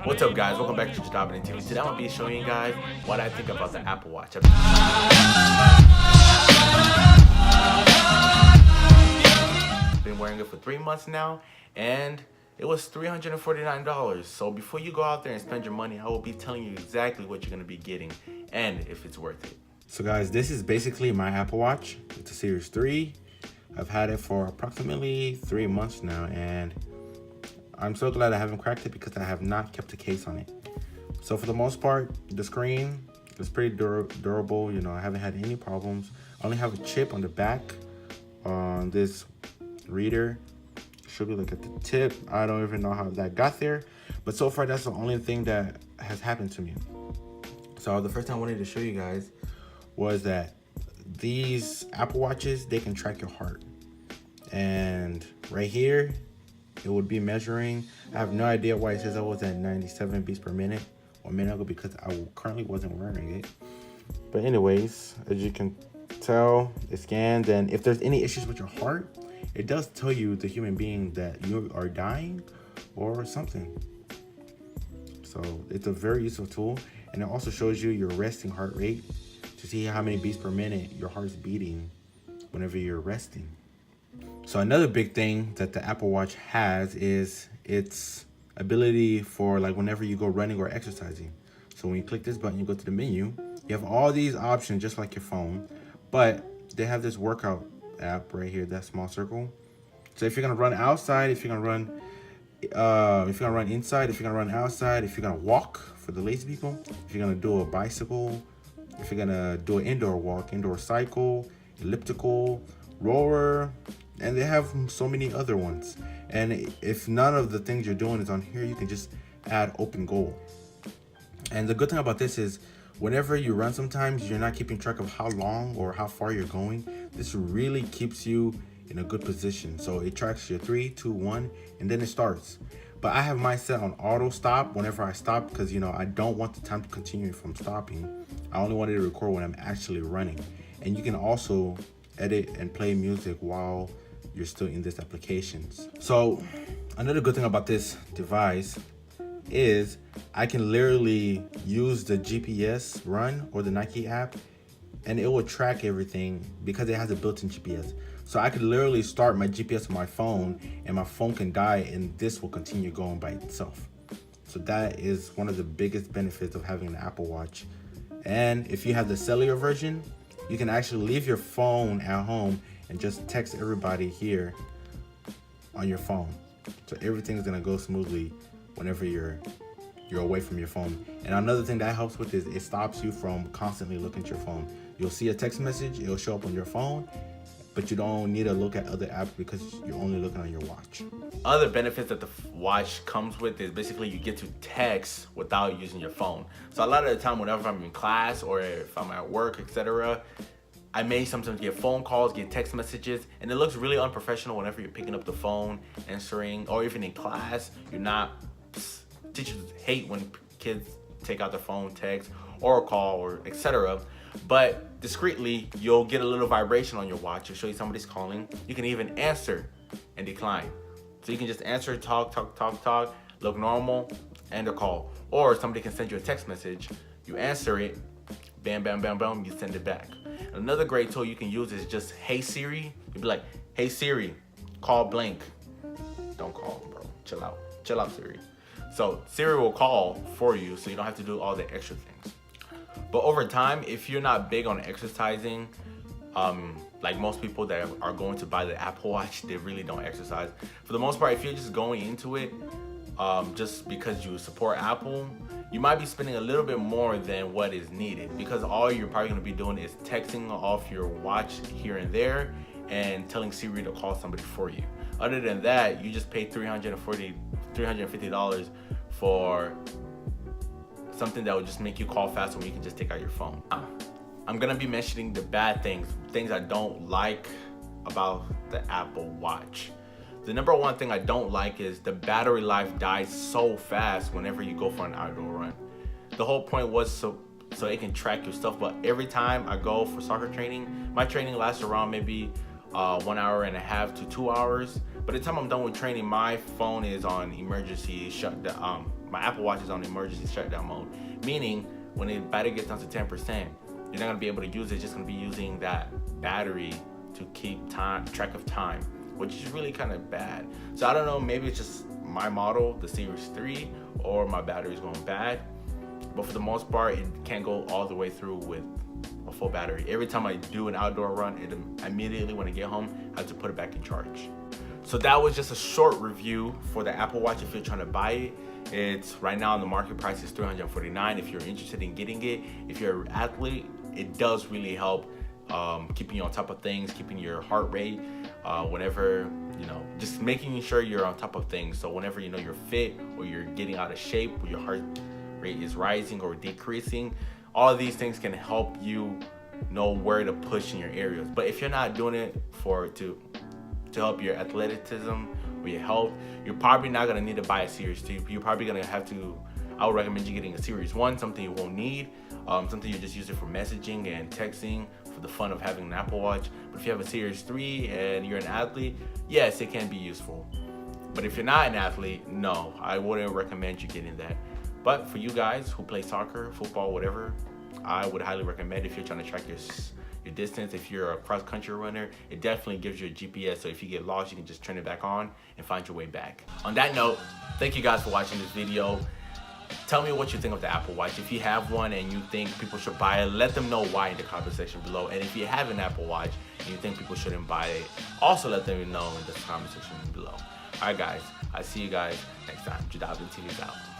What's up, guys? Welcome back to JodabeniTV. Today I'm gonna be showing you guys what I think about the Apple Watch. I've been wearing it for 3 months now, and it was $349. So before you go out there and spend your money, I will be telling you exactly what you're gonna be getting and if it's worth it. So guys, this is basically my Apple Watch. It's a Series 3. I've had it for approximately 3 months now, and I'm so glad I haven't cracked it because I have not kept a case on it. So for the most part, the screen is pretty durable. You know, I haven't had any problems. I only have a chip on the back on this reader. Should be like at the tip. I don't even know how that got there, but so far that's the only thing that has happened to me. So the first thing I wanted to show you guys was that these Apple Watches, they can track your heart. And right here, it would be measuring. I have no idea why it says I was at 97 beats per minute 1 minute ago, because I currently wasn't wearing it. But anyways, as you can tell, it scans, and if there's any issues with your heart, it does tell you, the human being, that you are dying or something. So it's a very useful tool, and it also shows you your resting heart rate to see how many beats per minute your heart's beating whenever you're resting. So another big thing that the Apple Watch has is its ability for, like, whenever you go running or exercising. So when you click this button, you go to the menu, you have all these options just like your phone, but they have this workout app right here, that small circle. So if you're gonna run outside, if you're gonna run inside, if you're gonna run outside, if you're gonna walk for the lazy people, if you're gonna do a bicycle, if you're gonna do an indoor walk, indoor cycle, elliptical, rower, and they have so many other ones. And if none of the things you're doing is on here, you can just add open goal. And the good thing about this is, whenever you run, sometimes you're not keeping track of how long or how far you're going. This really keeps you in a good position. So it tracks your 3, 2, 1, and then it starts. But I have mine set on auto stop whenever I stop, because, you know, I don't want the time to continue from stopping. I only wanted to record when I'm actually running. And you can also edit and play music while you're still in this applications. So another good thing about this device is I can literally use the GPS Run or the Nike app, and it will track everything because it has a built-in GPS. So I could literally start my GPS on my phone, and my phone can die, and this will continue going by itself. So that is one of the biggest benefits of having an Apple Watch. And if you have the cellular version, you can actually leave your phone at home and just text everybody here on your phone. So everything's gonna go smoothly whenever you're away from your phone. And another thing that helps with is it stops you from constantly looking at your phone. You'll see a text message, it'll show up on your phone, but you don't need to look at other apps because you're only looking on your watch. Other benefits that the watch comes with is basically you get to text without using your phone. So a lot of the time, whenever I'm in class or if I'm at work, etc., I may sometimes get phone calls, get text messages, and it looks really unprofessional whenever you're picking up the phone, answering, or even in class. Teachers hate when kids take out their phone, text, or call, or etc. But discreetly, you'll get a little vibration on your watch. It'll show you somebody's calling. You can even answer and decline. So you can just answer, talk, look normal, end the call. Or somebody can send you a text message, you answer it, bam, bam, bam, bam, you send it back. Another great tool you can use is just, hey Siri. You'd be like, hey Siri, call blank. Don't call, bro. Chill out, Siri. So Siri will call for you, so you don't have to do all the extra things. But over time, if you're not big on exercising, like most people that are going to buy the Apple Watch, they really don't exercise. For the most part, if you're just going into it just because you support Apple, you might be spending a little bit more than what is needed, because all you're probably going to be doing is texting off your watch here and there and telling Siri to call somebody for you. Other than that, you just pay $350 for something that will just make you call faster when you can just take out your phone. I'm gonna be mentioning the bad things I don't like about the Apple Watch. The number one thing I don't like is the battery life dies so fast whenever you go for an outdoor run. The whole point was so it can track your stuff, but every time I go for soccer training, my training lasts around maybe 1 hour and a half to 2 hours. By the time I'm done with training, my phone is on emergency shutdown. my Apple Watch is on emergency shutdown mode, meaning when the battery gets down to 10%, you're not gonna be able to use it. It's just gonna be using that battery to keep track of time, which is really kind of bad. So I don't know, maybe it's just my model, the Series 3, or my battery is going bad. But for the most part, it can't go all the way through with a full battery. Every time I do an outdoor run, it immediately when I get home, I have to put it back in charge. So that was just a short review for the Apple Watch if you're trying to buy it. It's right now, the market price is $349 if you're interested in getting it. If you're an athlete, it does really help keeping you on top of things, keeping your heart rate, whenever, just making sure you're on top of things. So whenever you're fit or you're getting out of shape, or your heart rate is rising or decreasing, all of these things can help you know where to push in your areas. But if you're not doing it to help your athleticism or your health, you're probably not gonna need to buy a Series 2. You're probably gonna have to, I would recommend you getting a Series 1, something you won't need, something you just use it for messaging and texting for the fun of having an Apple Watch. But if you have a Series 3 and you're an athlete, yes, it can be useful. But if you're not an athlete, no, I wouldn't recommend you getting that. But for you guys who play soccer, football, whatever, I would highly recommend if you're trying to track your distance. If you're a cross-country runner, it definitely gives you a GPS, so if you get lost, you can just turn it back on and find your way back. On that note, thank you guys for watching this video. Tell me what you think of the Apple Watch. If you have one and you think people should buy it, let them know why in the comment section below. And if you have an Apple Watch and you think people shouldn't buy it, also let them know in the comment section below. All right, guys, I'll see you guys next time. JodabeniTV is out.